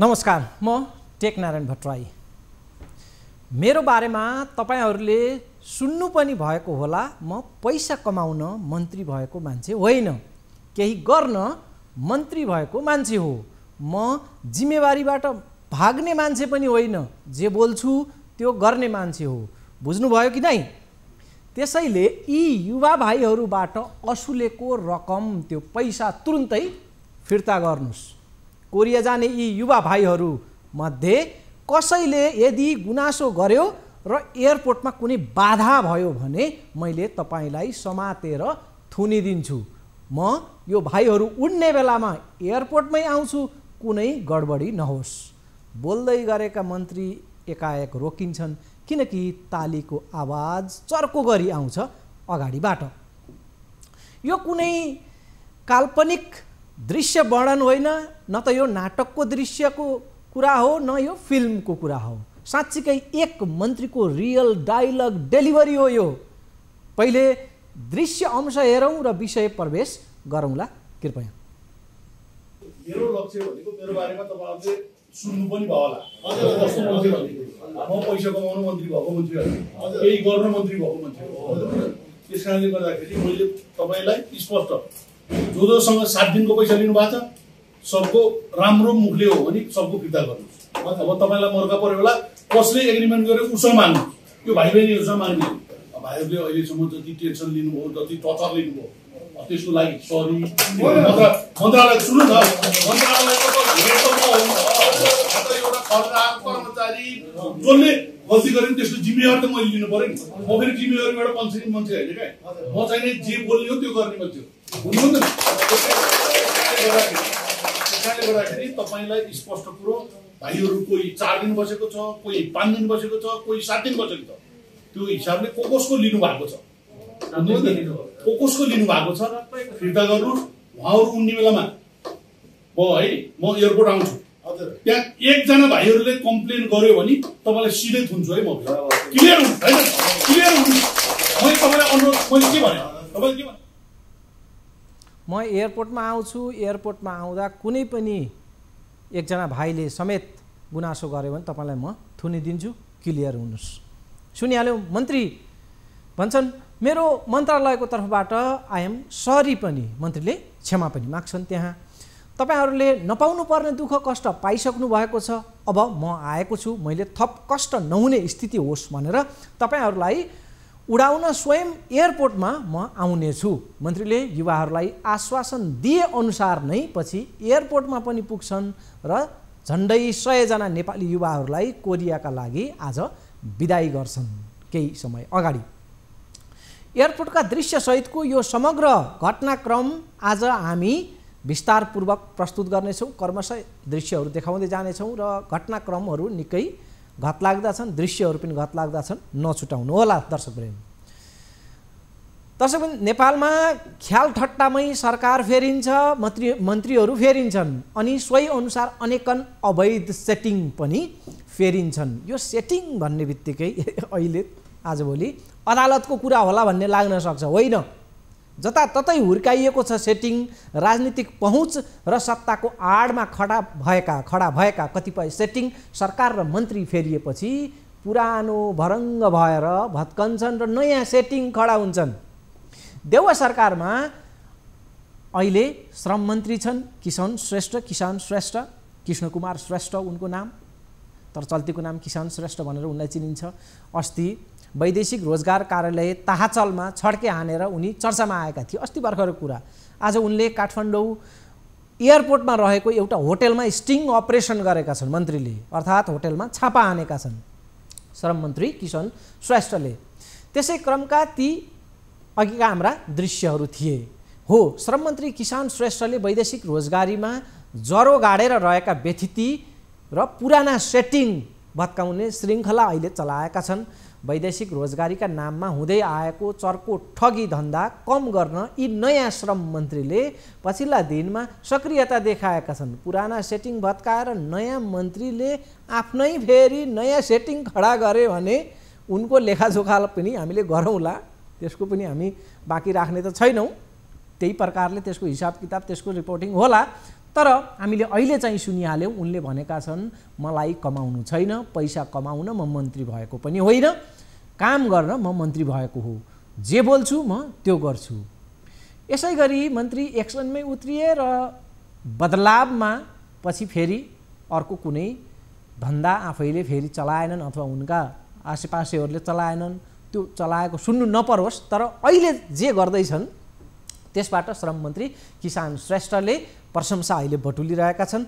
नमस्कार, म टेकनारायण भट्टराई। मेरो बारेमा तपाईहरूले सुन्नु पनि भएको होला, म पैसा कमाउन मन्त्री भएको मान्छे होइन, केही गर्न मन्त्री भएको मान्छे हो। म जिम्मेवारीबाट भाग्ने मान्छे पनि होइन, जे बोल्छु त्यो गर्ने मान्छे हो। बुझ्नुभयो कि नै? त्यसैले यी युवा भाइहरूबाट असुलेको रकम, त्यो पैसा तुरुन्तै फिर्ता गर्नुस्। कोरिया जाने यी युवा भाइहरू मध्ये कसैले यदि गुनासो गर्यो र एयरपोर्टमा कुनै बाधा भयो भने मैले तपाईलाई समातेर थुनिदिन्छु। म यो भाइहरू उड्ने बेलामा एयरपोर्टमै आउँछु, कुनै गडबडी नहोस्। बोल्दै गरेका मन्त्री एकाएक रोकिन्छन् किनकि तालीको आवाज चर्को गरी आउँछ अगाडिबाट। यो कुनै काल्पनिक दृश्य वर्णन होइन, न त यो नाटकको दृश्यको कुरा हो, न यो फिल्मको कुरा हो। साँच्चीकै एक मन्त्रीको रियल डायलग डेलिभरी हो यो। पहिले दृश्य अंश हेरौँ र विषय प्रवेश गरौँला कृपया। मेरो लक्ष्य भनेको मेरो बारेमा तपाईहरुले सुन्नु पनि भयो होला। कस्तो मन्त्री भनेको म पैसा कमाउनु मन्त्री भएको मन्त्री होइन, केही गर्न मन्त्री भएको मन्त्री हो। त्यसकारणले गर्दाखेरि मैले तपाईलाई स्पष्ट जोसँग 7 दिनको पैसा लिनु भएको छ, सबको राम्रो मुखले हो भने सबको फिर्ता गर्नुहोस्। अब तपाईलाई मर्का पर्यो होला, कसले एग्रिमेन्ट गर्यो उसँग माग्नु, यो भाइ बहिनीहरुसँग माग्ने। भाइहरुले अहिलेसम्म जति टेन्सन लिनुभयो, जति टचर लिनुभयो, त्यसको लागि सरी। मन्त्रालय सुन्नु न, मन्त्रालयको एउटा खर्च कर्मचारी जसले गल्ती गर्यो त्यसको जिम्मेवारी त मैले लिनु पर्यो नि। म फेरि जिम्मेवारीबाट पन्छिने मान्छे होइन क्या, म चाहिँ जे बोल्ने हो त्यो गर्ने मान्छे हो। त्यसैले गर्दाखेरि तपाईलाई स्पष्ट कुरो, भाइहरू कोही 4 दिन बसेको छ, कोही 5 दिन बसेको छ, कोही 7 दिन बसेको छ, त्यो हिसाबले कसको लिनु भएको छ, कसको लिनु भएको छ फिर्ता गर्नु। उहाँहरू उड्ने बेलामा म एयरपोर्ट आउँछु, त्यहाँ एकजना भाइहरूले कम्प्लेन गर्यो भने तपाईँलाई सिधै थुन्छु है। म क्लियर हुनु होइन, क्लियर हुनु। मैले तपाईँलाई अनुरोध, मैले के भने तपाईँले के भने, म एयरपोर्टमा आउँछु, एयरपोर्टमा आउँदा कुनै पनि एकजना भाइले समेत गुनासो गर्यो भने तपाईँलाई म थुनिदिन्छु, क्लियर हुनुहोस्। सुनिहाल्यौँ, मन्त्री भन्छन् मेरो मन्त्रालयको तर्फबाट आई एम सरी पनि, मन्त्रीले क्षमा पनि माग्छन्। त्यहाँ तपाईहरूले नपाउनु पर्ने दुःख कष्ट पाइसक्नु भएको छ, अब म आएको छु, मैले थप कष्ट नहुने स्थिति होस् भनेर तपाईहरूलाई उडाउन स्वयं एयरपोर्टमा म आउनेछु। मन्त्रीले युवाहरूलाई आश्वासन दिए अनुसार नै पछि एयरपोर्टमा पनि पुग्छन् र झन्डै 100 जना नेपाली युवाहरूलाई कोरियाका लागि आज बिदाई गर्छन् केही समय अगाडि। एयरपोर्टका दृश्यसहितको यो समग्र घटनाक्रम आज हामी विस्तारपूर्वक प्रस्तुत गर्नेछौँ। क्रमशः दृश्यहरू देखाउँदै जानेछौँ र घटनाक्रमहरू निकै घतलाग्दा छन्, दृश्यहरू पनि घतलाग्दा छन्, नछुटाउनु होला दर्शकवृन्द। दर्शकवृन्द, नेपालमा ख्याल ठट्टामै सरकार फेरिन्छ, मन्त्रीहरू फेरिन्छन्, अनि सोही अनुसार अनेकन अवैध सेटिङ पनि फेरिन्छन्। यो सेटिङ भन्ने बित्तिकै अहिले आजभोलि अदालतको कुरा होला भन्ने लाग्न सक्छ, होइन। जताततै हुर्काइएको छ सेटिङ। राजनीतिक पहुँच र सत्ताको आडमा खडा भएका कतिपय सेटिङ सरकार र मन्त्री फेरिएपछि पुरानो भरङ्ग भएर भत्कन्छन् र नयाँ सेटिङ खडा हुन्छन्। देउवा सरकारमा अहिले श्रम मन्त्री छन् किसान श्रेष्ठ, कृष्णकुमार श्रेष्ठ उनको नाम, तर चल्तीको नाम किसान श्रेष्ठ भनेर उनलाई चिनिन्छ। अस्ति वैदेशिक रोजगार कार्यालय ताहाचलमा छड्के हानेर उनी चर्चामा आएका थिए, अस्ति भर्खरको कुरा। आज उनले काठमाडौँ एयरपोर्टमा रहेको एउटा होटेलमा स्टिङ अपरेसन गरेका छन् मन्त्रीले, अर्थात् होटेलमा छापा हानेका छन् श्रम मन्त्री किसान श्रेष्ठले। त्यसै क्रमका ती अघिका हाम्रा दृश्यहरू थिए। हो, श्रम मन्त्री किसान श्रेष्ठले वैदेशिक रोजगारीमा जरो गाडेर रहेका व्यथिति र पुराना सेटिङ भत्काउने श्रृङ्खला अहिले चलाएका छन्। वैदेशिक रोजगारीका नाममा हुँदै आएको चर्को ठगी धन्दा कम गर्न यी नयाँ श्रम मन्त्रीले पछिल्ला दिनमा सक्रियता देखाएका छन्। पुराना सेटिङ भत्काएर नयाँ मन्त्रीले आफ्नै फेरि नयाँ सेटिङ खडा गरे भने उनको लेखाजोखा पनि हामीले गरौँला, त्यसको पनि हामी बाँकी राख्ने त छैनौँ। त्यही प्रकारले त्यसको हिसाब किताब, त्यसको रिपोर्टिङ होला। तर हामीले अहिले चाहिँ सुनिहाल्यौँ उनले भनेका छन् मलाई कमाउनु छैन, पैसा कमाउन म मन्त्री भएको पनि होइन, काम गर्न म मन्त्री भएको हो, जे बोल्छु म त्यो गर्छु। यसै गरी मन्त्री एक्सनमै उत्रिए र बदलावमा पछि फेरि अर्को कुनै धन्दा आफैले फेरि चलाएनन् अथवा उनका आसेपासेहरूले चलाएनन्, त्यो चलाएको सुन्नु नपरोस्। तर अहिले जे गर्दैछन् त्यसबाट श्रम मन्त्री किसान श्रेष्ठले प्रशंसा अहिले बटुलिरहेका छन्।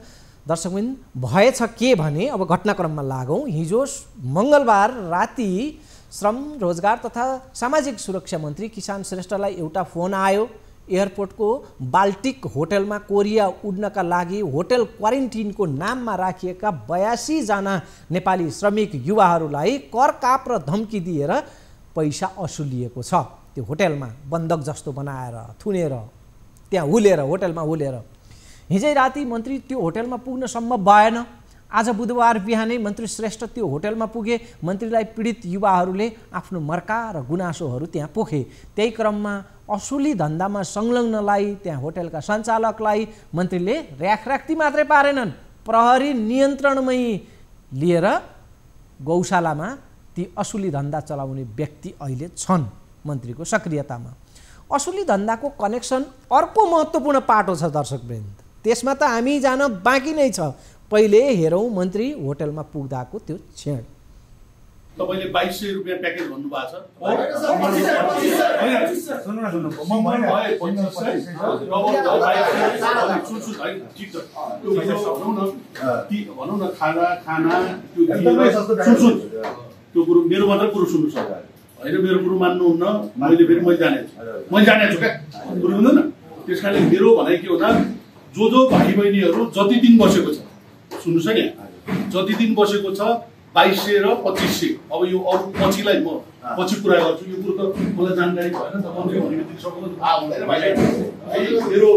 दर्शकबिन भएछ के भने अब घटनाक्रममा लागौँ। हिजो मङ्गलबार राति श्रम रोजगार तथा सामाजिक सुरक्षा मन्त्री किसान श्रेष्ठलाई एउटा फोन आयो। एयरपोर्टको बाल्टिक होटलमा कोरिया उड्नका लागि होटल क्वारेन्टिनको नाममा राखिएका 82 जना नेपाली श्रमिक युवाहरूलाई कर काप र धम्की दिएर पैसा असुलिएको छ। त्यो होटलमा बन्दक जस्तो बनाएर थुनेर त्यहाँ हुलेर होटलमा हुलेर हिजै राति मन्त्री त्यो होटलमा पुग्न सम्भव भएन। आज बुधबार बिहानै मन्त्री श्रेष्ठ त्यो होटलमा पुगे। मन्त्रीलाई पीडित युवाहरूले आफ्नो मर्का र गुनासोहरू त्यहाँ पोखे। त्यही क्रममा असुली धन्दामा संलग्नलाई त्यहाँ होटलका सञ्चालकलाई मन्त्रीले र्याखराख्ती मात्रै पारेनन्, प्रहरी नियन्त्रणमै लिएर गौशालामा ती असुली धन्दा चलाउने व्यक्ति अहिले छन् मन्त्रीको सक्रियतामा। असुली धन्दाको कनेक्सन अर्को महत्त्वपूर्ण पाटो छ दर्शकवृन्द, त्यसमा त हामी जान बाँकी नै छ। पहिले हेरौँ मन्त्री होटलमा पुग्दाको त्यो क्षण। तपाईले 2200 रुपैयाँ प्याकेज भन्नुभएको छ। भनौँ न खाना त्यो कुरो मेरो मात्र कुरो सुन्नु छ होइन, मेरो कुरो मान्नुहुन्न। मैले फेरि मैले जानेछु क्या कुरो हुँदैन। त्यस कारणले मेरो भनाइ के हुँदा जो भाइ बहिनीहरू जति दिन बसेको छ सुन्नुहोस् है, यहाँ जति दिन बसेको छ 2200 र 2500, अब यो अरू पछिलाई म पछि कुरा गर्छु। यो कुरो त मलाई जानकारी भएन त, मन्त्री भन्ने बित्तिकै सबैको थाहा हुँदैन भाइ। मेरो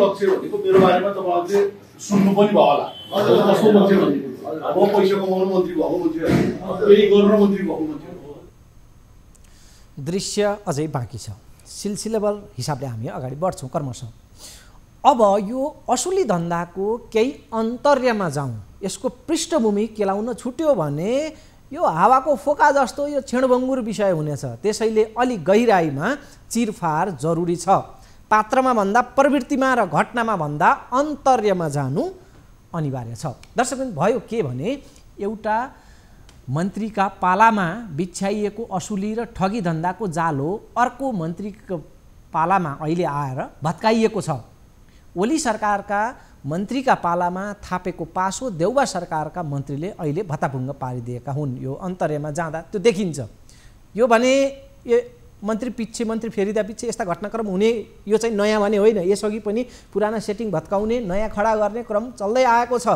लक्ष्य भनेको मेरो बारेमा तपाईँहरूले सुन्नु पनि भयो होला, कस्तो लक्ष्य भनेको म पैसा कमाउनु मन्त्री भएको मन्त्री, केही गर्न मन्त्री भएको मन्त्री। दृश्य अझै बाँकी छ, सिलसिलेवार हिसाबले हामी अगाडि बढ्छौँ क्रमशः। अब यो असुली धन्दाको केही अन्तर्यमा जाउँ। यसको पृष्ठभूमि केलाउन छुट्यो भने यो हावाको फोका जस्तो यो क्षणभङ्गुर विषय हुनेछ। त्यसैले अलि गहिराइमा चिरफार जरुरी छ। पात्रमा भन्दा प्रवृत्तिमा र घटनामा भन्दा अन्तर्यमा जानु अनिवार्य छ। दर्शकबिन भयो के भने एउटा मन्त्रीका पालामा बिछ्याइएको असुली र ठगी धन्दाको जालो अर्को मन्त्रीको पालामा अहिले आएर भत्काइएको छ। ओली सरकारका मन्त्रीका पालामा थापेको पासो देउबा सरकारका मन्त्रीले अहिले भत्ताभुङ्ग पारिदिएका हुन्। यो अन्तर्यमा जाँदा त्यो देखिन्छ। यो भने यो मन्त्री पछि मन्त्री फेरिदा पछि यस्ता घटनाक्रम हुने यो चाहिँ नयाँ भने होइन। यसअघि पनि पुराना सेटिङ भत्काउने नयाँ खडा गर्ने क्रम चल्दै आएको छ।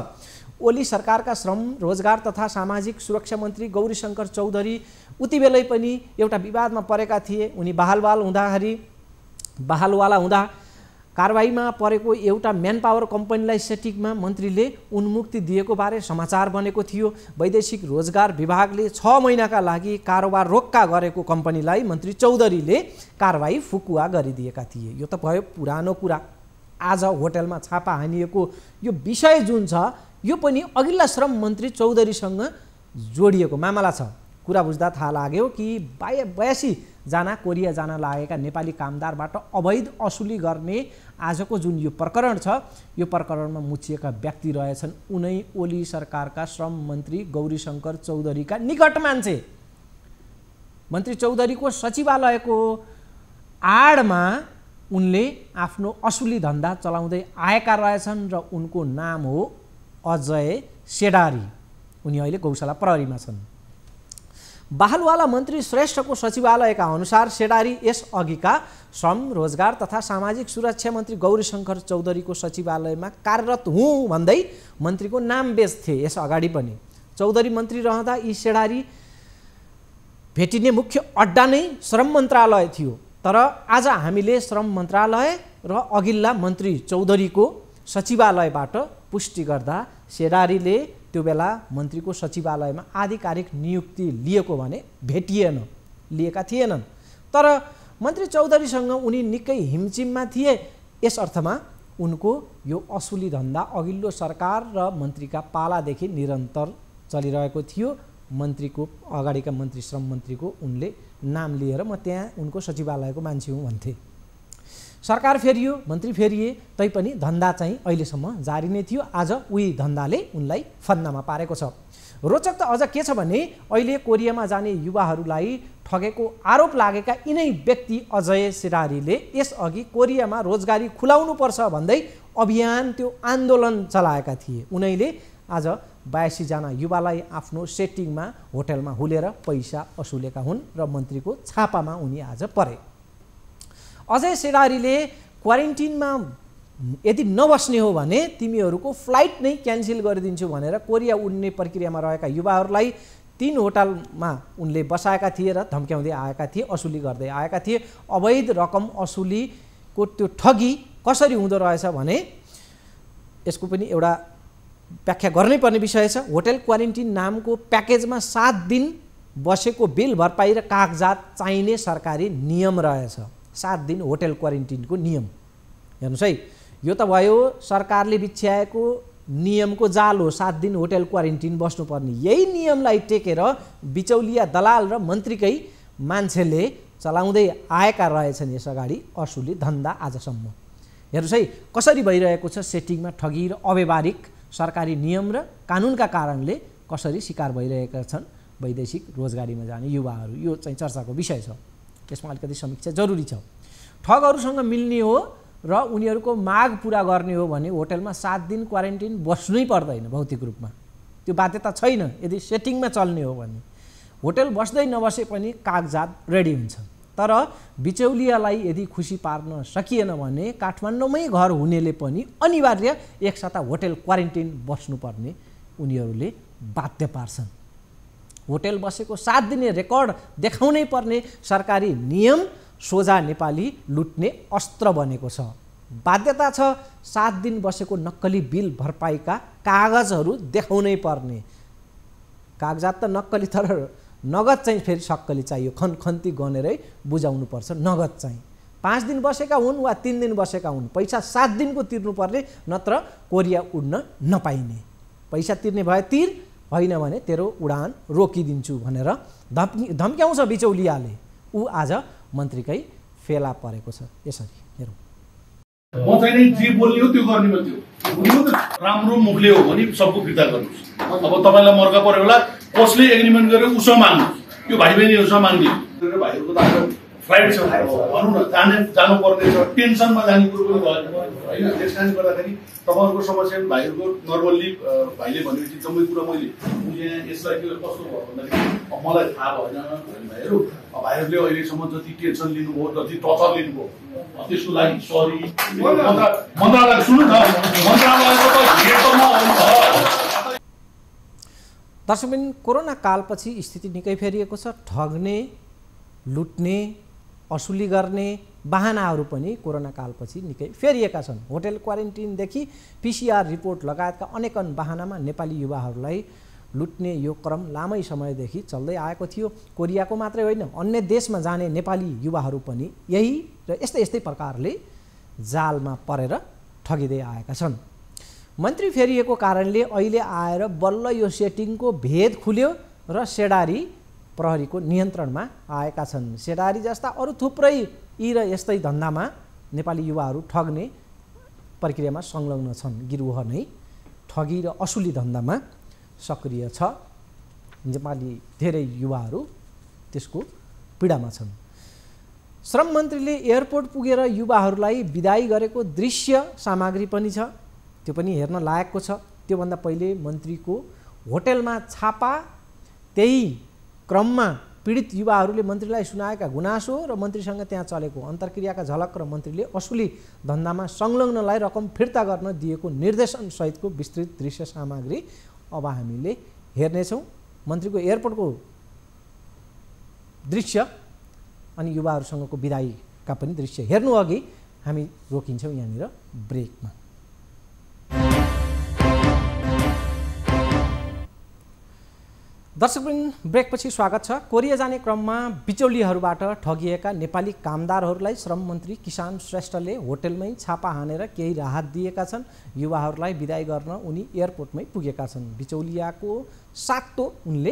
ओली सरकारका श्रम रोजगार तथा सामाजिक सुरक्षा मन्त्री गौरीशङ्कर चौधरी उति बेलै पनि एउटा विवादमा परेका थिए। उनी बहालवाला हुँदा कारबाहीमा परेको एउटा म्यान पावर कम्पनीलाई सेटिङमा मन्त्रीले उन्मुक्ति दिएको बारे समाचार बनेको थियो। वैदेशिक रोजगार विभागले 6 महिनाका लागि कारोबार रोक्का गरेको कम्पनीलाई मन्त्री चौधरीले कारबाही फुकुवा गरिदिएका थिए। यो त भयो पुरानो कुरा। आज होटलमा छापा हानिएको यो विषय जुन छ यो पनि अघिल्ला श्रम मन्त्री चौधरीसँग जोडिएको मामला छ। कुरा बुझ्दा थाहा लाग्यो कि 82 जना कोरिया जान लागेका नेपाली कामदारबाट अवैध असुली गर्ने आजको जुन यो प्रकरण छ यो प्रकरणमा मुछिएका व्यक्ति रहेछन् उनै ओली सरकारका श्रम मन्त्री गौरीशङ्कर चौधरीका निकट मान्छे। मन्त्री चौधरीको सचिवालयको आडमा उनले आफ्नो असुली धन्दा चलाउँदै आएका रहेछन् र उनको नाम हो अजय सेडारी। उनी अहिले गौशाला प्रहरीमा छन्। बहालवाला मन्त्री श्रेष्ठको सचिवालयका अनुसार सेडारी यस अघिका श्रम रोजगार तथा सामाजिक सुरक्षा मन्त्री गौरीशङ्कर चौधरीको सचिवालयमा कार्यरत हुँ भन्दै मन्त्रीको नाम बेच्थे। यस अगाडि पनि चौधरी मन्त्री रहँदा यी सेडारी भेटिने मुख्य अड्डा नै श्रम मन्त्रालय थियो। तर आज हामीले श्रम मन्त्रालय र अघिल्ला मन्त्री चौधरीको सचिवालयबाट पुष्टि गर्दा सेडारीले त्यो बेला मन्त्रीको सचिवालयमा आधिकारिक नियुक्ति लिएको भने लिएका थिएनन्। तर मन्त्री चौधरीसँग उनी निकै हिमचिममा थिए। यस अर्थमा उनको यो असुली धन्दा अघिल्लो सरकार र मन्त्रीका पालादेखि निरन्तर चलिरहेको थियो। मन्त्रीको अगाडिका मन्त्री श्रम मन्त्रीको उनले नाम लिएर म त्यहाँ उनको सचिवालयको मान्छे हुँ भन्थे। सरकार फेरियो, मन्त्री फेरिए, तैपनि धन्दा चाहिँ अहिलेसम्म जारी नै थियो। आज उही धन्दाले उनलाई फन्दामा पारेको छ। रोचक त अझ के छ भने अहिले कोरियामा जाने युवाहरूलाई ठगेको आरोप लागेका यिनै व्यक्ति अजय सिरारीले यसअघि कोरियामा रोजगारी खुलाउनुपर्छ भन्दै अभियान त्यो आन्दोलन चलाएका थिए। उनैले आज 82 जना युवालाई आफ्नो सेटिङमा होटलमा हुलेर पैसा असुलेका हुन् र मन्त्रीको छापामा उनी आज परे। अजय सिरारीले क्वारेन्टिनमा यदि नबस्ने हो भने तिमीहरूको फ्लाइट नै क्यान्सल गरिदिन्छु भनेर कोरिया उड्ने प्रक्रियामा रहेका युवाहरूलाई 3 होटलमा उनले बसाएका थिए र धम्क्याउँदै आएका थिए, असुली गर्दै आएका थिए। अवैध रकम असुलीको त्यो ठगी कसरी हुँदो रहेछ भने यसको पनि एउटा व्याख्या गर्नै पर्ने विषय छ। होटल क्वारेन्टिन नामको प्याकेजमा 7 दिन बसेको बिल भरपाई र कागजात चाहिने सरकारी नियम रहेछ। 7 दिन होटल क्वारेन्टिनको नियम हेर्नुहोस् है, यो त भयो सरकारले बिछ्याएको नियमको जाल हो। 7 दिन होटल क्वारेन्टिन बस्नुपर्ने, यही नियमलाई टेकेर बिचौलिया दलाल र मन्त्रीकै मान्छेले चलाउँदै आएका रहेछन् यसअगाडि असुली धन्दा आजसम्म। हेर्नुहोस् है कसरी भइरहेको छ सेटिङमा ठगी र अव्यावहारिक सरकारी नियम र कानुनका कारणले कसरी शिकार भइरहेका छन् वैदेशिक रोजगारीमा जाने युवाहरू। यो चाहिँ चर्चाको विषय छ, यसमा अलिकति समीक्षा जरुरी छ। ठगहरूसँग मिल्ने हो र उनीहरूको माग पुरा गर्ने हो भने होटलमा 7 दिन क्वारेन्टिन बस्नै पर्दैन भौतिक रूपमा, त्यो बाध्यता छैन। यदि सेटिङमा चल्ने हो भने होटल बस्दै नबसे पनि कागजात रेडी हुन्छ। तर बिचौलियालाई यदि खुसी पार्न सकिएन भने काठमाडौँमै घर हुनेले पनि अनिवार्य एक साता होटल क्वारेन्टिन बस्नुपर्ने उनीहरूले बाध्य पार्छन्। होटल बसेको 7 दिने रेकर्ड देखाउनै पर्ने सरकारी नियम सोझा नेपाली लुट्ने अस्त्र बनेको छ। बाध्यता छ 7 दिन बसेको नक्कली बिल भरपाईका कागजहरू देखाउनै पर्ने। कागजात त नक्कली, तर नगद चाहिँ फेरि सक्कली चाहियो, खन्ती गनेरै बुझाउनु पर्छ। नगद चाहिँ 5 दिन बसेका हुन् वा 3 दिन बसेका हुन्, पैसा 7 दिनको तिर्नुपर्ने, नत्र कोरिया उड्न नपाइने। पैसा तिर्ने भए तिर, होइन भने तेरो उडान रोकिदिन्छु भनेर धम्क्याउँछ बिचौलियाले। ऊ आज मन्त्रीकै फेला परेको छ। यसरी हेरौँ, म चाहिँ नि जे बोल्ने हो त्यो गर्ने मान्छे हो। राम्रो मुखले हो भने सबको फिर्ता गर्नुहोस्। अब तपाईँलाई मर्का पर्यो होला, कसले एग्रिमेन्ट गर्यो उसँग माग्नुहोस्, यो भाइ बहिनीहरूसँग माग्दिनु। भाइहरूको त आज फ्लाइट छ भनौँ न, जानु पर्ने छ, टेन्सनमा जाने कुरो पनि भएन होइन। त्यस कारणले गर्दाखेरि तपाईँहरूको समस्या भाइहरूको नर्मल्ली भाइले भनेपछि जम्मै कुरा मैले बुझेँ। यसलाई के कस्तो भयो भन्दाखेरि मलाई थाहा भएन भाइहरू, भाइहरूले अहिलेसम्म जति टेन्सन लिनुभयो, जति टचर लिनुभयो त्यसको लागि सरी। मन्त्रालय सुन्नु न, मन्त्रालयको त भेटमा आउनु। दर्शकबिन, कोरोना कालपछि स्थिति निकै फेरिएको छ। ठग्ने, लुट्ने, असुली गर्ने बहानाहरू पनि कोरोना कालपछि निकै फेरिएका छन्। होटल क्वारेन्टिनदेखि PCR रिपोर्ट लगायतका अनेकन बहानामा नेपाली युवाहरूलाई लुट्ने यो क्रम लामै समयदेखि चल्दै आएको थियो। कोरियाको मात्रै होइन, अन्य देशमा जाने नेपाली युवाहरू पनि यही र यस्तै प्रकारले जालमा परेर ठगिँदै आएका छन्। मन्त्री फेरिएको कारणले अहिले आएर बल्ल यो सेटिङको भेद खुल्यो र सेडारी प्रहरीको नियन्त्रणमा आएका छन्। सेडारी जस्ता अरू थुप्रै यी र यस्तै धन्दामा नेपाली युवाहरू ठग्ने प्रक्रियामा संलग्न छन्। गिरोह नै ठगी र असुली धन्दामा सक्रिय छ। नेपाली धेरै युवाहरू त्यसको पीडामा छन्। श्रम मन्त्रीले एयरपोर्ट पुगेर युवाहरूलाई बिदाई गरेको दृश्य सामग्री पनि छ, त्यो पनि हेर्न लायकको छ। त्योभन्दा पहिले मन्त्रीको होटलमा छापा, त्यही क्रममा पीडित युवाहरूले मन्त्रीलाई सुनाएका गुनासो र मन्त्रीसँग त्यहाँ चलेको अन्तर्क्रियाका झलक र मन्त्रीले असुली धन्दामा संलग्नलाई रकम फिर्ता गर्न दिएको निर्देशन सहितको विस्तृत दृश्य सामग्री अब हामीले हेर्नेछौँ। मन्त्रीको एयरपोर्टको दृश्य अनि युवाहरूसँगको बिदाईका पनि दृश्य हेर्नु अघि हामी रोकिन्छौँ यहाँनिर ब्रेकमा। दर्शकवृन्द, ब्रेकपछि स्वागत छ। कोरिया जाने क्रममा बिचौलियाहरूबाट ठगिएका नेपाली कामदारहरूलाई श्रम मन्त्री किसान श्रेष्ठले होटलमै छापा हानेर केही राहत दिएका छन्। युवाहरूलाई बिदाई गर्न उनी एयरपोर्टमै पुगेका छन्। बिचौलियाको सातो उनले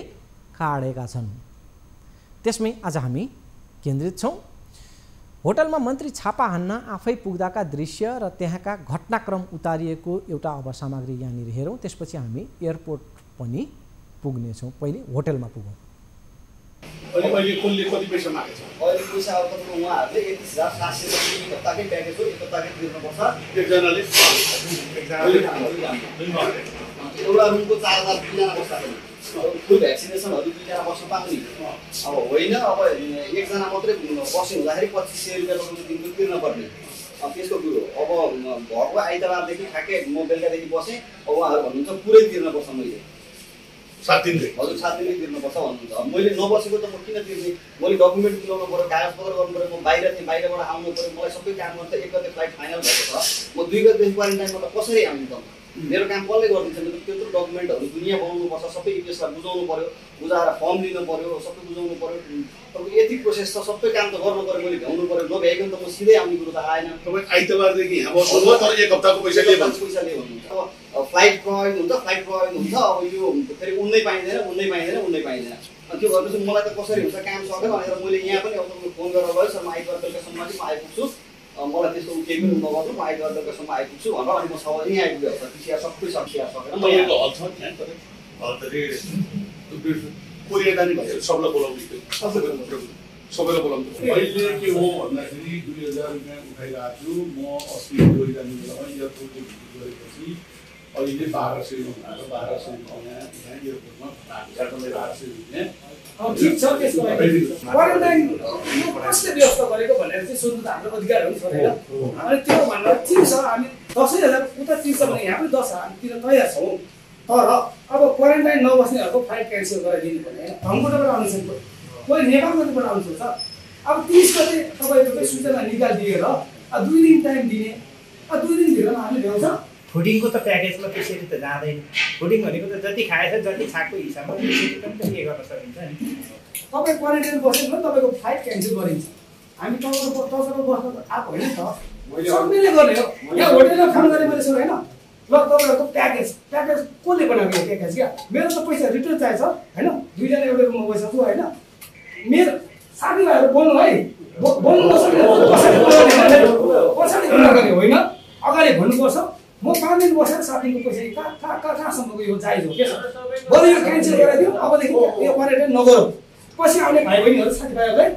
काडेका छन्। त्यसमै आज हामी केन्द्रित छौँ। होटलमा मन्त्री छापा हान्न आफै पुग्दाका दृश्य र त्यहाँका घटनाक्रम उतारिएको एउटा अवसामग्री यहाँनिर हेरौँ। त्यसपछि हामी एयरपोर्ट पनि पुग्नेछौँ। पहिले होटलमा पुगौँ। अहिले कसले कति पैसा मागेछ? अहिले पैसा अब तपाईँको उहाँहरूले 31,700 एक हप्ताकै प्याकेज हो, एक हप्ताकै तिर्नुपर्छ। एकजनाले एउटा रुमको 4,000 दुईजना बस्दा पनि फुल भ्याक्सिनेसनहरू 2जना बस्न पाउने। अब होइन, अब एकजना मात्रै बस्ने हुँदाखेरि 2500 रुपियाँ तपाईँको दिनको तिर्नुपर्ने। अब त्यसको कुरो अब भएको आइतबारदेखि ठ्याक्कै म बेलुकादेखि बसेँ। अब उहाँहरू भन्नुहुन्छ पुरै तिर्नुपर्छ। मैले 7 दिन हजुर 7 दिनै तिर्नुपर्छ भन्नुहुन्छ। अब मैले नबसेको त म किन तिर्ने? मैले डकुमेन्ट मिलाउनु पऱ्यो, कागजपत्र गर्नु पऱ्यो। म बाहिर थिएँ, बाहिरबाट आउनु पऱ्यो। मलाई सबै काम गर्छ। 1 गते फ्लाइट फाइनल भएको छ। म 2 गतेदेखि क्वारेन्टाइनमा त कसरी आउने त? मेरो काम कसले गरिदिन्छ? मेरो त्यत्रो डकुमेन्टहरू दुनियाँ बनाउनुपर्छ। सबै इपिएसलाई बुझाउनु पऱ्यो, बुझाएर फर्म लिनु पऱ्यो, सबै बुझाउनु पऱ्यो। तपाईँको यति प्रोसेस छ, सबै काम त गर्नु पऱ्यो। मैले भ्याउनु पऱ्यो। नभ्याइकन त म सिधै आउने कुरो त आएन। तपाईँ आइतबारदेखि यहाँ बस्नुभयो, तर 1 हप्ताको पैसा लिए भन्नुहुन्छ। अब फ्लाइट प्रयोग हुन्छ, फ्लाइट प्रयोग हुन्छ। अब यो फेरि उन्नै पाइँदैन। अनि त्यो भएपछि मलाई त कसरी हुन्छ? काम सक्यो भनेर मैले यहाँ पनि अब तपाईँको फोन गरेर गएँ, सर म आइतबार बेलुकासम्म चाहिँ म आइपुग्छु, मलाई त्यस्तो केही पनि नगर्नु, म आइतबार बेलुकासम्म आइपुग्छु भनेर अनि म 6 बजी यहीँ आइपुगेँ। पिसिआर सबै सकेर तपाईँको हल छ त्यहाँ? कोरिया जाने भनेर सबैलाई बोलाउनु सबैलाई बोलाउनु। अहिले के हो भन्दाखेरि 2000 रुपियाँ उठाइरहेको छु। म अस्ति कोरिया जाने बेलामा एयरपोर्टले गरेपछि अहिले 1200 उठाएर 1200 यहाँ एयरपोर्टमा 1200 रुपियाँ। ठिक छ। त्यसको लागि क्वारेन्टाइन कसले व्यवस्था गरेको भनेर चाहिँ सोध्नु त हाम्रो अधिकार हो नि सर, होइन? अनि त्यो भनेर ठिक छ, हामी 10,000 उता तिर्छ भने यहाँ पनि 10,000 हामी तिर तयार छौँ। तर अब क्वारेन्टाइन नबस्नेहरूको फ्लाइट क्यान्सल गराइदिनु भने होइन, धनकोटाबाट आउँछ, कोही नेपालबाट आउँछ सर। अब 30 गते तपाईँको सूचना निकालिदिएर 2 दिन टाइम दिने, 2 दिन भित्रमा हामी भ्याउँछ। फुडिङको त प्याकेजमा त्यसरी त जाँदैन। फुडिङ भनेको त जति खाएछ जति खाएको हिसाबमा त्यसरी पनि त के गर्न सकिन्छ नि। तपाईँ क्वारेन्टाइन बस्यो भने तपाईँको फ्लाइट क्यान्सल गरिन्छ। हामी तपाईँको बस्न आएको होइन नि त, सबैले गर्ने हो। यहाँ होटेलमा काम गरेँ मैले सर, होइन? ल तपाईँहरूको प्याकेज कसले बनाएको यो प्याकेज? क्या मेरो त पैसा रिटर्न चाहिन्छ, होइन? 2जना एउटै रुममा बसेको छु, होइन? मेरो साथीभाइहरू बोल्नु है, बोल्नु पछाडि गर्ने होइन, अगाडि भन्नुपर्छ। म 5 दिन बसेर 7 दिनको पैसा कहाँसम्मको यो जायज हो के छ? बरु यो क्यान्सल गराइदियो, अबदेखि यो क्वारेन्टाइन नगरौँ। पछि आउने भाइ बहिनीहरू साथीभाइहरूलाई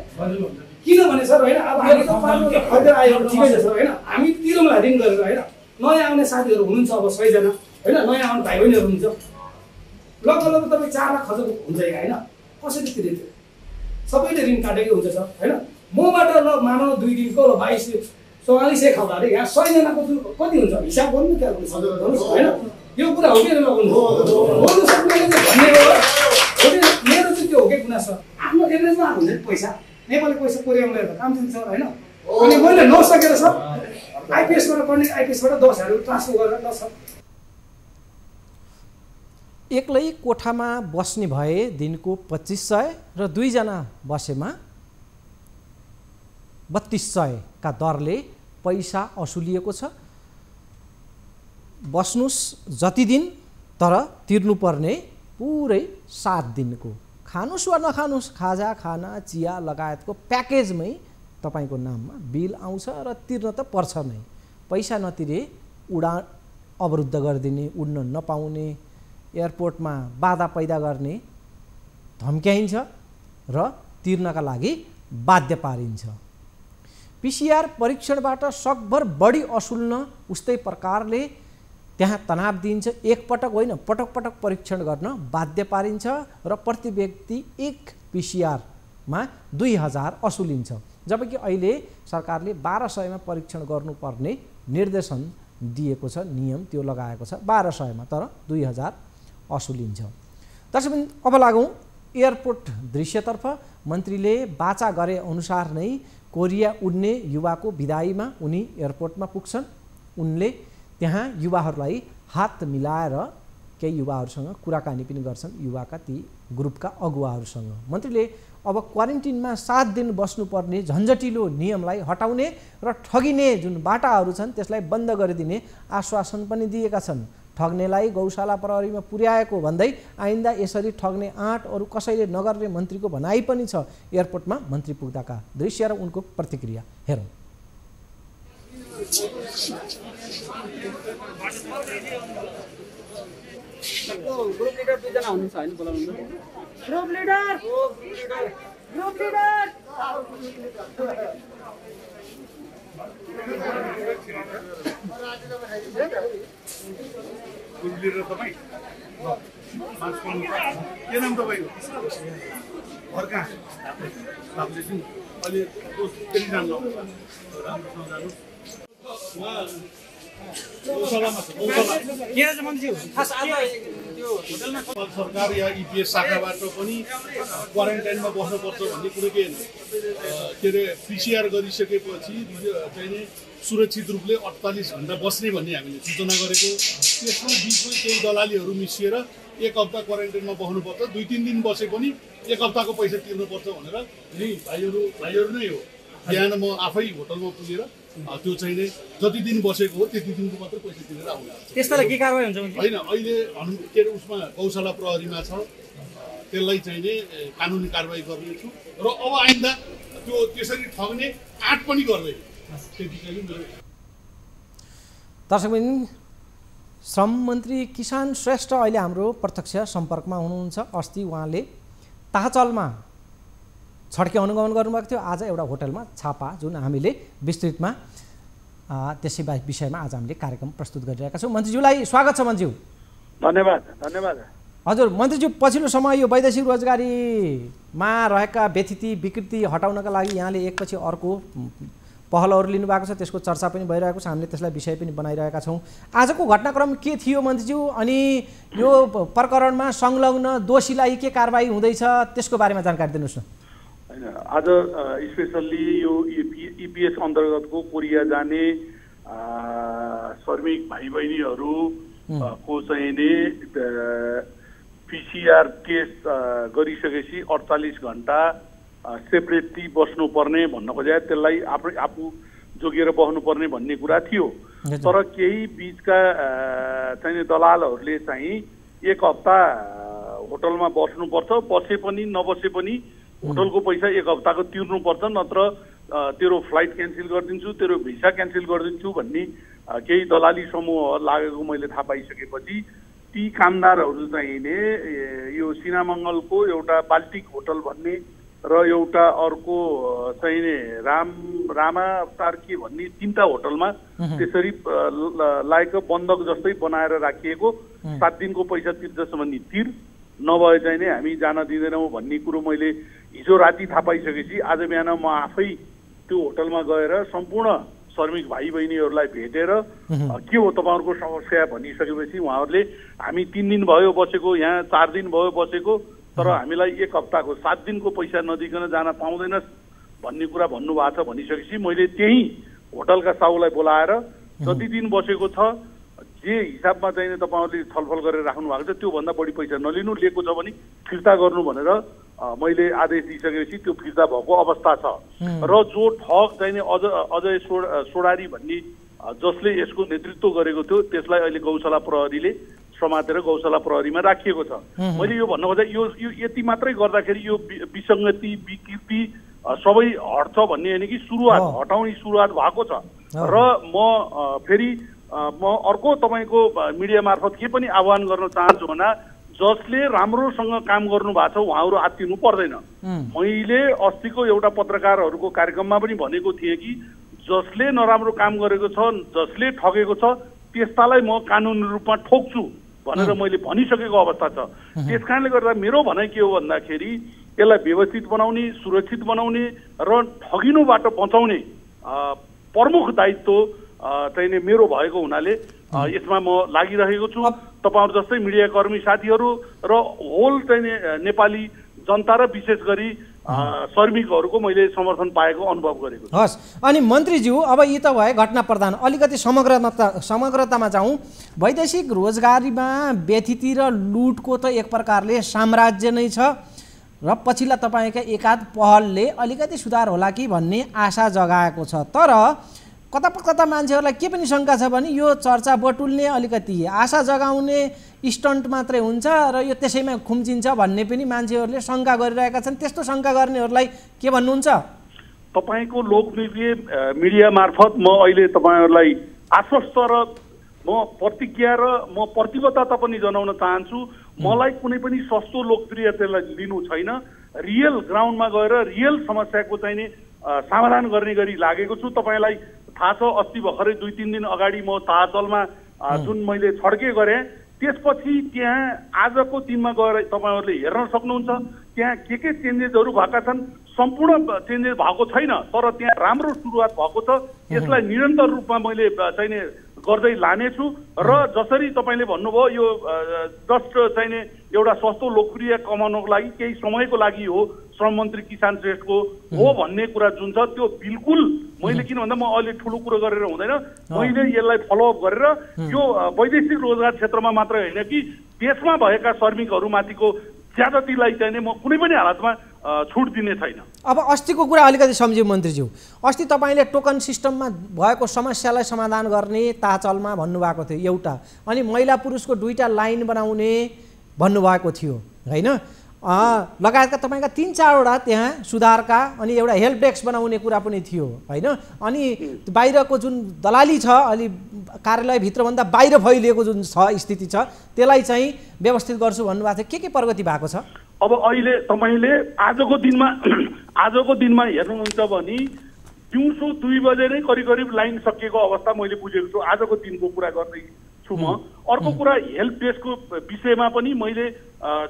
किनभने सर, होइन? अब हामी त पार्नु खर्च आयो ठिकै छ सर, होइन? हामी तिरौँला दिन गरेर, होइन? नयाँ आउने साथीहरू हुनुहुन्छ, अब 6 जना, होइन? नयाँ आउने भाइ बहिनीहरू हुनुहुन्छ। लगभग तपाईँ 4 लाख खर्च हुन्छ यहाँ, होइन? कसरी तिर्यो? सबैले ऋण काटेकै हुन्छ सर, होइन? मबाट ल मानव 2 दिनको ल 2244 खाउँदा अरे यहाँ 100 जनाको कति हुन्छ? हिसाब गर्नु न, क्यालकुलेसन गर्नुहोस्, होइन? यो कुरा हो कि बोल्नु सक्ने भन्ने हो। मेरो चाहिँ त्यो हो कि गुनासो आफ्नो एभरेजमा आएको हुन्छ पैसा। नेपाली पैसा कोरियामा ल्याएर काम दिन्छ, होइन? अनि मैले नसकेर सर आइपिएसबाट पढ्ने, आइपिएसबाट 10,000 ट्रान्सफर गरेर 10,000 एक्लै कोठामा बस्ने भए दिनको 2500 र 2 जना बसेमा 3200 का दरले पैसा असुलिएको छ। बस्नुस् जति दिन, तर तिर्नुपर्ने पुरै 7 दिनको। खानुस् वा नखानुस्, खाजा, खाना, चिया लगायतको प्याकेजमै तपाईँको नाममा बिल आउँछ र तिर्न त पर्छ नै। पैसा नतिरे उडान अवरुद्ध गरिदिने, उड्न नपाउने, एयरपोर्टमा बाधा पैदा गर्ने धम्क्याइन्छ र तिर्नका लागि बाध्य पारिन्छ। पिसिआर परीक्षणबाट सकभर बढी असुल्न उस्तै प्रकारले त्यहाँ तनाव दिइन्छ। एकपटक होइन, पटक पटक परीक्षण गर्न बाध्य पारिन्छ र प्रति व्यक्ति 1 पिसिआरमा 2000 असुलिन्छ। जबकि अहिले सरकारले 1200 मा परीक्षण गर्नुपर्ने निर्देशन दिएको छ, नियम त्यो लगाएको छ 1200 मा, तर 2000 असुलिन्छ। दर्शकबिन, अब लागौँ एयरपोर्ट दृश्यतर्फ। मन्त्रीले बाचा गरे अनुसार नै कोरिया उड्ने युवाको बिदाईमा उनी एयरपोर्टमा पुग्छन्। उनले त्यहाँ युवाहरूलाई हात मिलाएर केही युवाहरूसँग कुराकानी पनि गर्छन्। युवाका ती ग्रुपका अगुवाहरूसँग। मन्त्रीले अब क्वारेन्टिनमा 7 दिन बस्नुपर्ने झन्झटिलो नियमलाई हटाउने र ठगिने जुन बाटाहरू छन् त्यसलाई बन्द गरिदिने आश्वासन पनि दिएका छन्। ठग्नेलाई गौशाला प्रहरीमा पुर्याएको भन्दै आइन्दा यसरी ठग्ने आँट अरू कसैले नगर्ने मन्त्रीको भनाइ पनि छ। एयरपोर्टमा मन्त्री पुग्दाका दृश्य र उनको प्रतिक्रिया हेरौँ। ग्रुप लिडर दुईजना हुनुहुन्छ हैन बोलाउनु ग्रुप लिडर तपाईँ के नाम तपाईँको घर कहाँ अहिले फेरि जानु राम्रोसँग जानु सरकार या इपिएस शाखाबाट पनि क्वारेन्टाइनमा बस्नुपर्छ भन्ने कुरो के के अरे पिसिआर गरिसकेपछि चाहिँ सुरक्षित रूपले 48 घण्टा बस्ने भन्ने हामीले सूचना गरेको। त्यसको बिचमा केही दलालीहरू मिसिएर 1 हप्ता क्वारेन्टाइनमा बस्नुपर्छ, 2-3 दिन बसे पनि 1 हप्ताको पैसा तिर्नुपर्छ भनेर नि भाइहरू नै हो। बिहान म आफै होटलमा पुगेर त्यो चाहिँ नै जति दिन बसेको हो त्यति दिनको मात्र पैसा तिरेर आउनु। त्यसलाई के कारबाही हुन्छ होइन, अहिले के अरे उसमा गौशाला प्रहरीमा छ, त्यसलाई चाहिँ नै कानुनी कारबाही गर्नेछु र अब आइन्दा त्यो त्यसरी ठग्ने आँट पनि गर्दैन। दर्शकबिन, श्रम मन्त्री किसान श्रेष्ठ अहिले हाम्रो प्रत्यक्ष सम्पर्कमा हुनुहुन्छ। अस्ति उहाँले ताहचलमा छड्के अनुगमन गर्नुभएको थियो। आज एउटा होटलमा छापा जुन हामीले विस्तृतमा त्यसै विषयमा आज हामीले कार्यक्रम प्रस्तुत गरिरहेका छौँ। मन्त्रीज्यूलाई स्वागत छ। मन्त्रीज्यू धन्यवाद। हजुर मन्त्रीज्यू, पछिल्लो समय यो वैदेशिक रोजगारीमा रहेका व्यथिति विकृति हटाउनका लागि यहाँले एकपछि अर्को पहलहरू लिनुभएको छ, त्यसको चर्चा पनि भइरहेको छ। हामीले त्यसलाई विषय पनि बनाइरहेका छौँ। आजको घटनाक्रम के थियो मन्त्रीज्यू, अनि यो प्रकरणमा संलग्न दोषीलाई के कारबाही हुँदैछ त्यसको बारेमा जानकारी दिनुहोस् न। होइन, आज स्पेसल्ली यो इपिएस अन्तर्गतको कोरिया जाने श्रमिक भाइ बहिनीहरूको चाहिँ नि पिसिआर टेस्ट गरिसकेपछि 48 घण्टा सेपरेटली बस्नुपर्ने भन्न खोजे, त्यसलाई आफू जोगिएर बस्नुपर्ने भन्ने कुरा थियो। तर केही बिचका चाहिँ दलालहरूले चाहिँ 1 हप्ता होटलमा बस्नुपर्छ, बसे पनि नबसे पनि होटलको पैसा 1 हप्ताको तिर्नुपर्छ, नत्र तेरो फ्लाइट क्यान्सल गरिदिन्छु, तेरो भिसा क्यान्सल गरिदिन्छु भन्ने केही दलाली समूह लागेको मैले थाहा पाइसकेपछि ती कामदारहरू चाहिँ नि यो सिनामङ्गलको एउटा बाल्टिक होटल भन्ने र एउटा अर्को चाहिँ नि रामा अवतार के भन्ने 3टा होटलमा त्यसरी लायक बन्धक जस्तै बनाएर राखिएको 7 दिनको पैसा तिर्छस् भन्ने तिर, नभए चाहिँ नि हामी जान दिँदैनौँ भन्ने कुरो मैले हिजो राति थाहा पाइसकेपछि आज बिहान म आफै त्यो होटलमा गएर सम्पूर्ण श्रमिक भाइ बहिनीहरूलाई भेटेर के हो तपाईँहरूको समस्या भनिसकेपछि उहाँहरूले हामी 3 दिन भयो बसेको, यहाँ 4 दिन भयो बसेको, तर हामीलाई 1 हप्ताको 7 दिनको पैसा नदिकन जान पाउँदैनस् भन्ने कुरा भन्नुभएको छ। भनिसकेपछि मैले त्यही होटलका साहुलाई बोलाएर जति दिन बसेको छ जे हिसाबमा चाहिँ तपाईँहरूले छलफल गरेर राख्नु भएको छ त्योभन्दा बढी पैसा नलिनु, लिएको छ भने फिर्ता गर्नु भनेर मैले आदेश दिइसकेपछि त्यो फिर्ता भएको अवस्था छ। र जो ठग चाहिँ अजय सोडारी भन्ने जसले यसको नेतृत्व गरेको थियो त्यसलाई अहिले गौशाला प्रहरीले समातेर गौशाला प्रहरीमा राखिएको छ। मैले यो भन्नु खोजेँ यो यति मात्रै गर्दाखेरि यो विसङ्गति विकृति सबै हट्छ भन्ने होइन कि सुरुवात हटाउने सुरुवात भएको छ। र म फेरि म अर्को तपाईँको मिडिया मार्फत के पनि आह्वान गर्न चाहन्छु भने जसले राम्रोसँग काम गर्नु भएको छ उहाँहरू आत्तिनु पर्दैन। मैले अस्तिको एउटा पत्रकारहरूको कार्यक्रममा पनि भनेको थिएँ कि जसले नराम्रो काम गरेको छ, जसले ठगेको छ त्यस्तालाई म कानुनी रूपमा ठोक्छु भनेर मैले भनिसकेको अवस्था छ। त्यस कारणले गर्दा मेरो भनाइ के हो भन्दाखेरि यसलाई व्यवस्थित बनाउने, सुरक्षित बनाउने र ठगिनुबाट बचाउने प्रमुख दायित्व चाहिँ नि मेरो भएको हुनाले यसमा म लागिरहेको छु। तपाईँहरू जस्तै मिडियाकर्मी साथीहरू र होल चाहिँ नेपाली जनता र विशेष गरी श्रमिकहरूको मैले समर्थन पाएको अनुभव गरेको छु। हस्, अनि मन्त्रीज्यू अब यी त भए घटना प्रधान, अलिकति समग्रतामा जाउँ। वैदेशिक रोजगारीमा व्यथिति र लुटको त एक प्रकारले साम्राज्य नै छ र पछिल्ला तपाईँका एकाध पहलले अलिकति सुधार होला कि भन्ने आशा जगाएको छ। तर कता मान्छेहरूलाई के पनि शङ्का छ भने यो चर्चा बटुल्ने, अलिकति आशा जगाउने स्टन्ट मात्रै हुन्छ र यो त्यसैमा खुम्चिन्छ भन्ने पनि मान्छेहरूले शङ्का गरिरहेका छन्। त्यस्तो शङ्का गर्नेहरूलाई के भन्नुहुन्छ? तपाईँको लोकप्रिय मिडिया मार्फत म अहिले तपाईँहरूलाई आश्वस्त र म प्रतिज्ञा र म प्रतिबद्धता पनि जनाउन चाहन्छु। मलाई कुनै पनि सस्तो लोकप्रियतालाई लिनु छैन। रियल ग्राउन्डमा गएर रियल समस्याको चाहिँ नि समाधान गर्ने गरी लागेको छु। तपाईँलाई थाहा छ, अस्ति भर्खरै 2-3 दिन अगाडि म ताजलमा जुन मैले छड्के गरेँ, त्यसपछि त्यहाँ आजको दिनमा गएर तपाईँहरूले हेर्न सक्नुहुन्छ त्यहाँ के चेन्जेसहरू भएका छन्। सम्पूर्ण चेन्जेस भएको छैन, तर त्यहाँ राम्रो सुरुवात भएको छ। यसलाई निरन्तर रूपमा मैले चाहिँ नि गर्दै लानेछु र जसरी तपाईँले भन्नुभयो यो जस्ट चाहिँ नि एउटा सस्तो लोकप्रिय कमाउनको लागि केही समयको लागि हो श्रम मन्त्री किसान श्रेष्ठको हो भन्ने कुरा जुन छ त्यो बिल्कुल मैले, किन भन्दा म अहिले ठुलो कुरो गरेर हुँदैन, मैले यसलाई फलोअप गरेर यो वैदेशिक रोजगार क्षेत्रमा मात्र होइन कि देशमा भएका श्रमिकहरूमाथिको ज्यादतीलाई चाहिँ म कुनै पनि हालतमा छुट दिने छैन। अब अस्तिको कुरा अलिकति सम्झ्यौँ मन्त्रीज्यू, अस्ति तपाईँले टोकन सिस्टममा भएको समस्यालाई समाधान गर्ने ताचलमा भन्नुभएको थियो एउटा, अनि महिला पुरुषको 2टा लाइन बनाउने भन्नुभएको थियो होइन, लगायतका तपाईँका 3-4वटा त्यहाँ सुधारका, अनि एउटा हेल्प डेस्क बनाउने कुरा पनि थियो होइन, अनि बाहिरको जुन दलाली छ अलि कार्यालयभित्रभन्दा बाहिर फैलिएको जुन छ स्थिति छ त्यसलाई चाहिँ व्यवस्थित गर्छु भन्नुभएको थियो। के प्रगति भएको छ? अब अहिले तपाईँले आजको दिनमा हेर्नुहुन्छ भने दिउँसो 2 बजे नै करिब लाइन सकिएको अवस्था मैले बुझेको छु। आजको दिनको कुरा गर्दैछु म। अर्को कुरा हेल्प डेस्कको विषयमा पनि मैले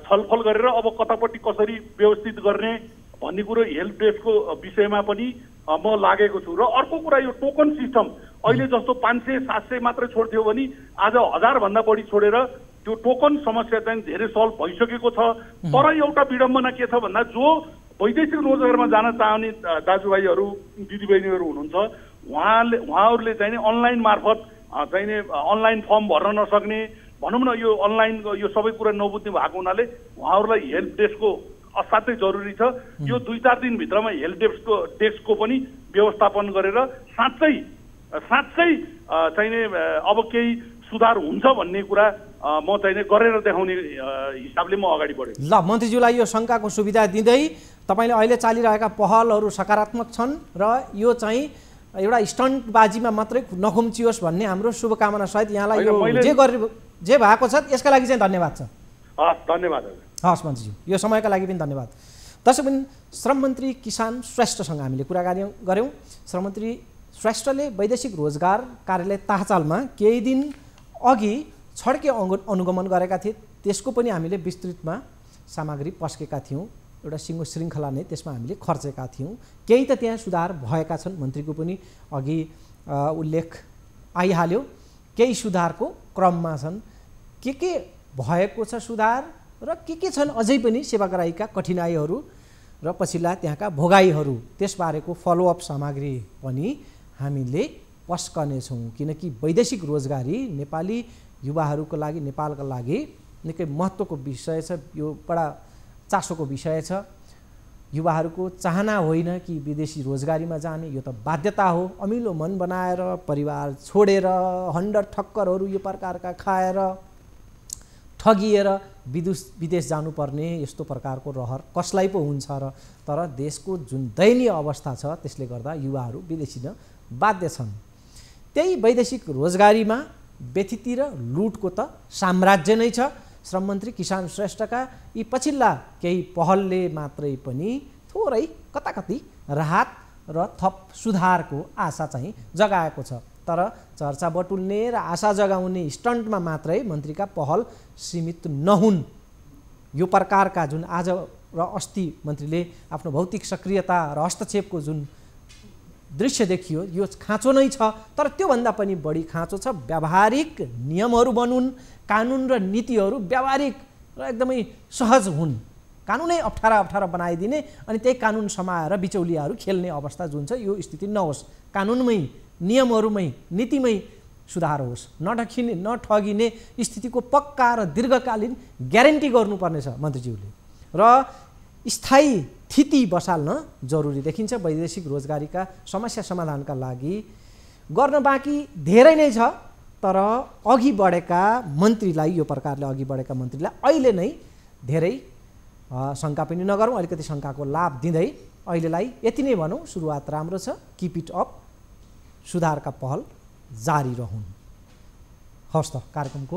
छलफल गरेर अब कतापट्टि कसरी व्यवस्थित गर्ने भन्ने कुरो हेल्प डेस्कको विषयमा पनि म लागेको छु। र अर्को कुरा यो टोकन सिस्टम अहिले जस्तो 500-700 मात्रै छोड्थ्यो भने आज 1000 भन्दा बढी छोडेर त्यो टोकन समस्या चाहिँ धेरै सल्भ भइसकेको छ। तर एउटा विडम्बना के छ भन्दा जो वैदेशिक रोजगारमा जान चाहने दाजुभाइहरू दिदीबहिनीहरू हुनुहुन्छ उहाँहरूले चाहिँ नि अनलाइन मार्फत चाहिँ नि अनलाइन फर्म भर्न नसक्ने, भनौँ न यो अनलाइन यो सबै कुरा नबुझ्ने भएको हुनाले उहाँहरूलाई हेल्प डेस्कको असाध्यै जरुरी छ। यो 2-4 दिनभित्रमा हेल्प डेस्कको पनि व्यवस्थापन गरेर साँच्चै चाहिँ नि अब केही सुधार हुन्छ भन्ने कुरा म चाहिँ गरेर देखाउने हिसाबले म अगाडि बढेँ। ल मन्त्रीज्यूलाई यो शङ्काको सुविधा दिँदै तपाईँले अहिले चालिरहेका पहलहरू सकारात्मक छन् र यो चाहिँ एउटा स्टन्टबाजीमा मात्रै नखुम्चियोस् भन्ने हाम्रो शुभकामना सहित यहाँलाई यो जे भएको छ यसका लागि चाहिँ धन्यवाद छ। हस्, धन्यवाद। हस् मन्त्रीज्यू, यो समयका लागि पनि धन्यवाद। दर्शकबिन, श्रम मन्त्री किसान श्रेष्ठसँग हामीले कुराकानी गऱ्यौँ। श्रम मन्त्री श्रेष्ठले वैदेशिक रोजगार कार्यालय ताहचालमा केही दिन अघि छड्के अनुगमन गरेका थिए, त्यसको पनि हामीले विस्तृतमा सामग्री पस्केका थियौँ। एउटा सिङ्गो श्रृङ्खला नै त्यसमा हामीले खर्चेका थियौँ। केही त त्यहाँ सुधार भएका छन्, मन्त्रीको पनि अघि उल्लेख आइहाल्यो, केही सुधारको क्रममा छन्। के भएको छ सुधार र के छन् अझै पनि सेवाग्राहीका कठिनाइहरू र पछिल्ला त्यहाँका भोगाईहरू, त्यसबारेको फलोअप सामग्री पनि हामीले पस्कनेछौँ। किनकि वैदेशिक रोजगारी नेपाली युवाहरूको लागि, नेपालका लागि निकै महत्त्वको विषय छ, यो बडा चासोको विषय छ। युवाहरूको चाहना होइन कि विदेशी रोजगारीमा जाने, यो त बाध्यता हो। अमिलो मन बनाएर परिवार छोडेर हन्डर ठक्करहरू यो प्रकारका खाएर ठगिएर विदेश जानुपर्ने यस्तो प्रकारको रहर कसलाई पो हुन्छ र। तर देशको जुन दयनीय अवस्था छ त्यसले गर्दा युवाहरू विदेशिन बाध्य छन्। त्यही वैदेशिक रोजगारीमा व्यथिति र लुटको त साम्राज्य नै छ। श्रम मन्त्री किसान श्रेष्ठका यी पछिल्ला केही पहलले मात्रै पनि थोरै कताकति राहत र थप सुधारको आशा चाहिँ जगाएको छ। तर चर्चा बटुल्ने र आशा जगाउने स्टन्टमा मात्रै मन्त्रीका पहल सीमित नहुन्। यो प्रकारका जुन आज र अस्ति मन्त्रीले आफ्नो भौतिक सक्रियता र हस्तक्षेपको जुन दृश्य देखियो यो खाँचो नै छ। तर त्योभन्दा पनि बढी खाँचो छ व्यावहारिक नियमहरू बनुन्, कानुन र नीतिहरू व्यावहारिक र एकदमै सहज हुन्। कानुनै अप्ठ्यारा बनाइदिने अनि त्यही कानुन समाएर बिचौलियाहरू खेल्ने अवस्था जुन छ यो स्थिति नहोस्। कानुनमै, नियमहरूमै, नीतिमै सुधार होस्। नठगिने स्थितिको पक्का र दीर्घकालीन ग्यारेन्टी गर्नुपर्नेछ मन्त्रीज्यूले। र स्थायी थिति बसाल्न जरुरी देखिन्छ। वैदेशिक रोजगारीका समस्या समाधानका लागि गर्न बाँकी धेरै नै छ, तर अघि बढेका मन्त्रीलाई, यो प्रकारले अघि बढेका मन्त्रीलाई अहिले नै धेरै शङ्का पनि नगरौँ, अलिकति शङ्काको लाभ दिँदै अहिलेलाई यति नै भनौँ। सुरुवात राम्रो छ, किप इट अप, सुधारका पहल जारी रहन्। हवस् त, कार्यक्रमको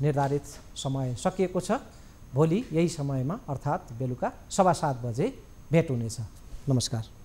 निर्धारित समय सकिएको छ। भोलि यही समयमा अर्थात् बेलुका 7:15 बजे भेट हुनेछ। नमस्कार।